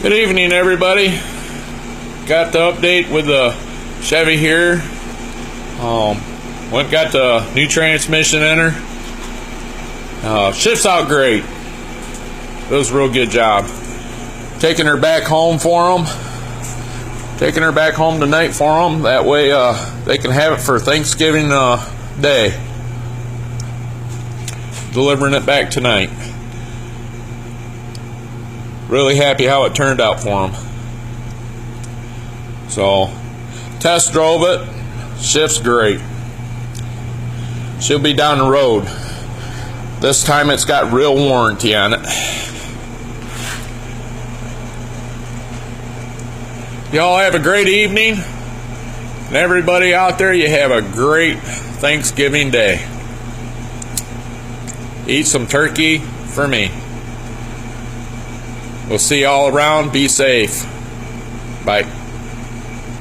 Good evening, everybody. Got the update with the Chevy here. Went got the new transmission in her. Shifts out great. It was a real good job. Taking her back home for them. Taking her back home tonight for them. That way they can have it for Thanksgiving Day. Delivering it back tonight. Really happy how it turned out for them. So, test drove it. Shift's great. She'll be down the road. This time it's got real warranty on it. Y'all have a great evening. And everybody out there, you have a great Thanksgiving Day. Eat some turkey for me. We'll see you all around. Be safe. Bye.